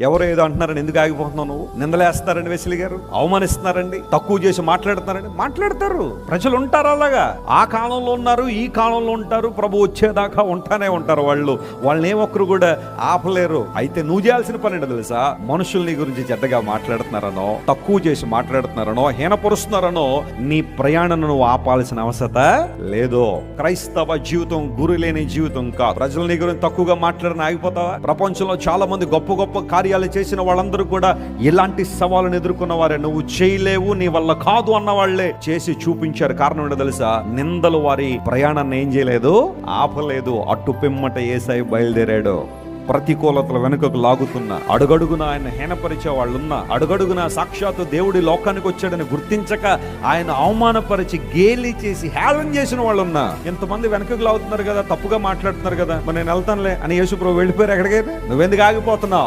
ఎవరో ఏదో అంటున్నారని ఎందుకు ఆగిపోతున్నావు నువ్వు? నిందలేస్తారండి వెస్లీ గారు, అవమానిస్తున్నారండి, తక్కువ చేసి మాట్లాడుతున్నారండి. మాట్లాడతారు, ప్రజలు ఉంటారు అలాగా. ఆ కాలంలో ఉన్నారు, ఈ కాలంలో ఉంటారు, ప్రభు వచ్చేదాకా ఉంటానే ఉంటారు. వాళ్ళని ఏ ఒక్కరు కూడా ఆపలేరు. అయితే నువ్వు చేయాల్సిన పని ఏంటో తెలుసా? మనుషుల్ని గురించి చెడ్డగా మాట్లాడుతున్నారనో, తక్కువ చేసి మాట్లాడుతున్నారనో, హీనపరుస్తున్నారనో నీ ప్రయాణం నువ్వు ఆపాల్సిన అవసరత లేదు. క్రైస్తవ జీవితం గురి లేని జీవితం కాదు. ప్రజలు నీ గురించి తక్కువగా మాట్లాడిన ఆగిపోతావా? ప్రపంచంలో చాలా మంది గొప్ప గొప్ప కార్యాలు చేసిన వాళ్ళందరూ కూడా ఇలాంటి సవాళ్ళను ఎదుర్కొన్న వారే. నువ్వు చేయలేవు, నీ వల్ల కాదు అన్న వాళ్ళే చేసి చూపించారు. కారణం ఏంటో తెలుసా? నిందలు వారి ప్రయాణాన్ని ఏం చేయలేదు, ఆపలేదు. అటు పిమ్మట యేసయ్య బయలుదేరాడు. ప్రతికూలతల వెనుకకు లాగుతున్నా, అడుగడుగున ఆయన హీనపరిచే వాళ్ళున్నా, అడుగడుగున సాక్షాత్తు దేవుడి లోకానికి వచ్చాడని గుర్తించక ఆయన అవమానపరిచి గేలి చేసి హేళన చేసిన వాళ్ళున్నా. ఎంతమంది వెనకకు లాగుతున్నారు కదా, తప్పుగా మాట్లాడుతున్నారు కదా, మరి నేను వెళ్తానులే అని యేసు ప్రభు వెళ్ళిపోయారు. ఎక్కడికైతే నువ్వెందుకు ఆగిపోతున్నావు?